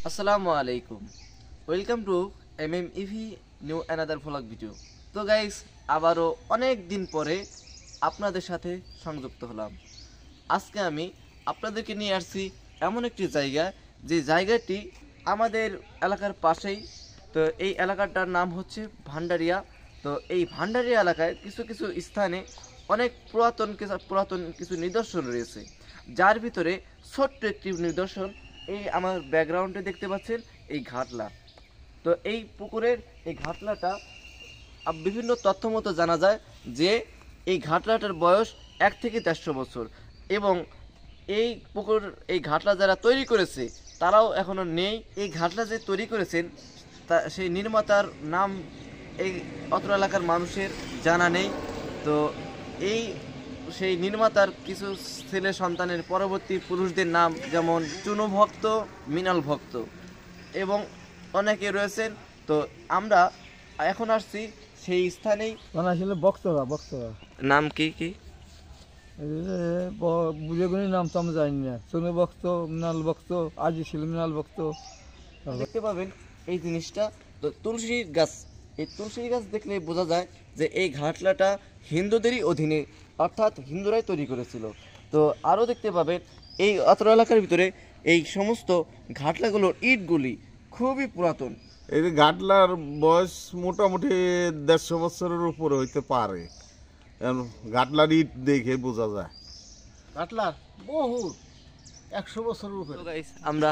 আসসালামু আলাইকুম, welcome to EV new another vlog video. তো গাইস, আবারও অনেক দিন পরে আপনাদের সাথে সংযুক্ত হলাম। আজকে আমি আপনাদেরকে নিয়ে আসছি এমন একটি জায়গা, যে জায়গাটি আমাদের এলাকার পাশেই। তো এই এলাকাটার নাম হচ্ছে ভান্ডারিয়া। তো এই ভান্ডারিয়া এলাকায় কিছু কিছু স্থানে অনেক পুরাতন কিছু নিদর্শন রয়েছে, যার ভিতরে ছোট্ট একটি নিদর্শন এই আমার ব্যাকগ্রাউন্ডে দেখতে পাচ্ছেন, এই ঘাটলা। তো এই পুকুরের এই ঘাটলাটা বিভিন্ন তথ্য মতো জানা যায় যে এই ঘাটলাটার বয়স 1 থেকে 150 বছর, এবং এই ঘাটলা যারা তৈরি করেছে তারাও এখনো নেই। এই ঘাটলা যে তৈরি করেছেন সেই নির্মাতার নাম এই অত্র এলাকার মানুষের জানা নেই। তো সেই নির্মাতার কিছু ছেলে সন্তানের পরবর্তী পুরুষদের নাম যেমন চুনু ভক্ত, মৃণাল ভক্ত এবং অনেকে রয়েছেন। তো আমরা এখন আসছি সেই স্থানেই। নাম কি কি বুঝেগুলির নাম তো আমরা জানি না। চুনু ভক্ত, মৃণাল ভক্ত, আজি ছিল মৃণাল ভক্ত। দেখতে পাবেন এই জিনিসটা। তো তুলসী গাছ, এই তুলসী গাছ দেখলে বোঝা যায় যে এই ঘাটলাটা হিন্দুদেরই অধীনে, অর্থাৎ হিন্দুরাই তৈরি করেছিল। তো আরও দেখতে পাবেন এই অত্র এলাকার ভিতরে এই সমস্ত ঘাটলাগুলোর ইটগুলি খুবই পুরাতন। এই যে ঘাটলার বয়স মোটামুটি 150 বছরের উপরে হইতে পারে। ঘাটলার ইট দেখে বোঝা যায় ঘাটলার বহু 100 বছরের উপরে। আমরা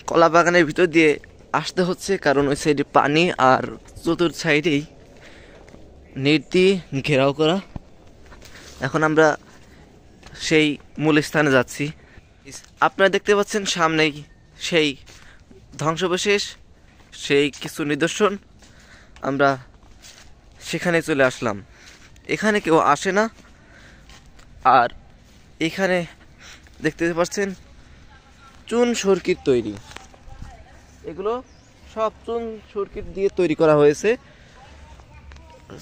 কলা বাগানের ভিতর দিয়ে আসতে হচ্ছে, কারণ ওই সাইডে পানি আর চতুর্থ সাইডেই নেট দিয়ে ঘেরাও করা। এখন আমরা সেই মূল স্থানে যাচ্ছি। আপনারা দেখতে পাচ্ছেন সামনেই সেই ধ্বংসাবশেষ, সেই কিছু নিদর্শন। আমরা সেখানে চলে আসলাম। এখানে কেউ আসে না। আর এখানে দেখতে পাচ্ছেন চুন সুরকির তৈরি, এগুলো সব চুন সুরকির দিয়ে তৈরি করা হয়েছে।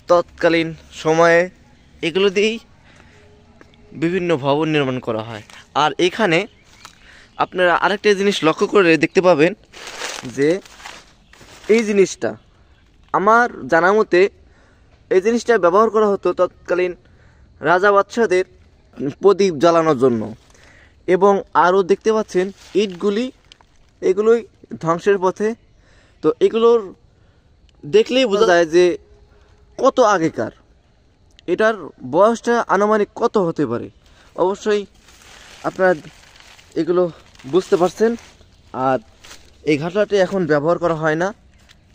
তৎকালীন সময়ে এগুলো দিয়েই বিভিন্ন ভবন নির্মাণ করা হয়। আর এখানে আপনারা আরেকটা জিনিস লক্ষ্য করে দেখতে পাবেন যে এই জিনিসটা, আমার জানা মতে এই জিনিসটা ব্যবহার করা হতো তৎকালীন রাজা বাদশাদের প্রদীপ জ্বালানোর জন্য। এবং আরও দেখতে পাচ্ছেন ইটগুলি, এগুলোই ধ্বংসের পথে। তো এগুলোর দেখলেই বোঝা যায় যে কত আগেকার, এটার বয়সটা আনুমানিক কত হতে পারে। অবশ্যই আপনারা এগুলো বুঝতে পারছেন। আর এই ঘাটলাটি এখন ব্যবহার করা হয় না।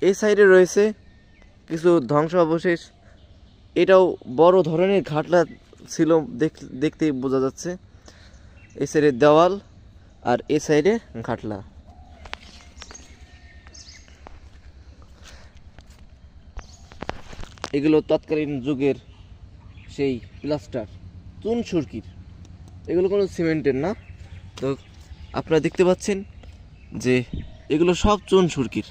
এই সাইডে রয়েছে কিছু ধ্বংস অবশেষ। এটাও বড় ধরনের ঘাটলা ছিল, দেখতেই বোঝা যাচ্ছে। এই সাইডে দেওয়াল আর এই সাইডে ঘাটলা। এগুলো তৎকালীন যুগের সেই প্লাস্টার, চুন সুরকির, এগুলো কোনো সিমেন্টের না। তো আপনারা দেখতে পাচ্ছেন যে এগুলো সব চুন সুরকির।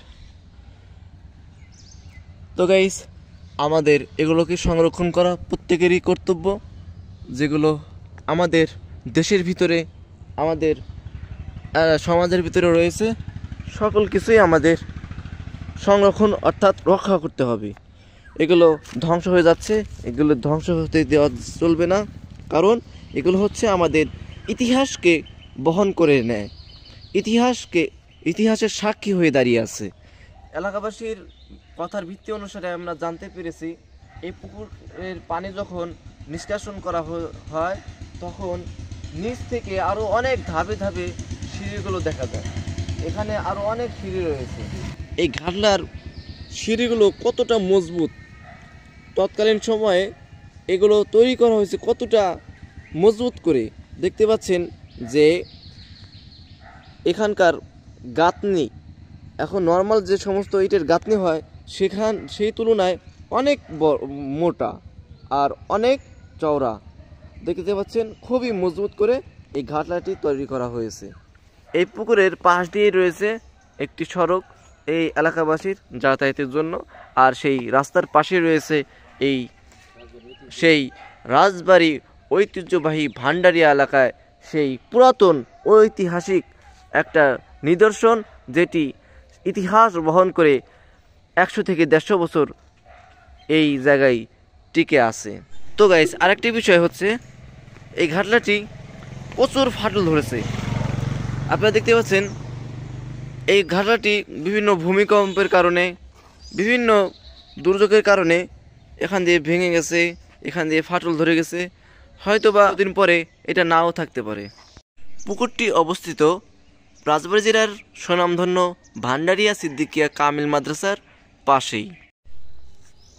তো গাইস, আমাদের এগুলোকে সংরক্ষণ করা প্রত্যেকেরই কর্তব্য। যেগুলো আমাদের দেশের ভিতরে, আমাদের সমাজের ভিতরে রয়েছে, সকল কিছুই আমাদের সংরক্ষণ অর্থাৎ রক্ষা করতে হবে। এগুলো ধ্বংস হয়ে যাচ্ছে, এগুলো ধ্বংস হতে দেওয়া চলবে না, কারণ এগুলো হচ্ছে আমাদের ইতিহাসকে বহন করে নেয়, ইতিহাসের সাক্ষী হয়ে দাঁড়িয়ে আছে। এলাকাবাসীর কথার ভিত্তি অনুসারে আমরা জানতে পেরেছি, এই পুকুরের পানি যখন নিষ্কাশন করা হয় তখন নিচ থেকে আরও অনেক ধাপে ধাপে সিঁড়িগুলো দেখা যায়। এখানে আরও অনেক সিঁড়ি রয়েছে। এই ঘাটলার সিঁড়িগুলো কতটা মজবুত, তৎকালীন সময়ে এগুলো তৈরি করা হয়েছে কতটা মজবুত করে। দেখতে পাচ্ছেন যে এখানকার গাঁথনি এখন নর্মাল যে সমস্ত ইটের গাঁথনি হয় সেই তুলনায় অনেক মোটা আর অনেক চওড়া। দেখতে পাচ্ছেন খুবই মজবুত করে এই ঘাটলাটি তৈরি করা হয়েছে। এই পুকুরের পাশ দিয়ে রয়েছে একটি সড়ক এই এলাকাবাসীর যাতায়াতের জন্য। আর সেই রাস্তার পাশে রয়েছে সেই রাজবাড়ি ঐতিহ্যবাহী ভান্ডারিয়া এলাকায় সেই পুরাতন ঐতিহাসিক একটা নিদর্শন, যেটি ইতিহাস বহন করে 100 থেকে 150 বছর এই জায়গায় টিকে আছে। তো গাইস, আরেকটি বিষয় হচ্ছে এই ঘাটলাটি প্রচুর ফাটল ধরেছে। আপনারা দেখতে পাচ্ছেন এই ঘাটলাটি বিভিন্ন ভূমিকম্পের কারণে, বিভিন্ন দুর্যোগের কারণে এখান দিয়ে ভেঙে গেছে, এখান দিয়ে ফাটল ধরে গেছে। হয়তোবা দিন পরে এটা নাও থাকতে পারে। পুকুরটি অবস্থিত রাজবাড়ী জেলার সুনামধন্য ভান্ডারিয়া সিদ্দিকিয়া কামিল মাদ্রাসার পাশেই।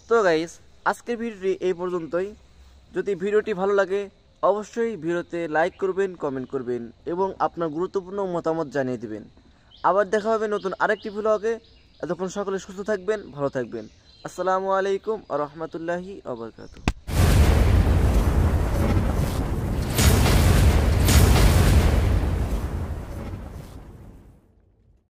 তো গাইস, আজকের ভিডিওটি এই পর্যন্তই। যদি ভিডিওটি ভালো লাগে অবশ্যই ভিডিওতে লাইক করবেন, কমেন্ট করবেন এবং আপনার গুরুত্বপূর্ণ মতামত জানিয়ে দিবেন। আবার দেখা হবে নতুন আরেকটি ভিডিওতে। এতক্ষণ সকলে সুস্থ থাকবেন, ভালো থাকবেন। আসসালামু আলাইকুম ওয়া রাহমাতুল্লাহি ওয়া বারাকাতুহু।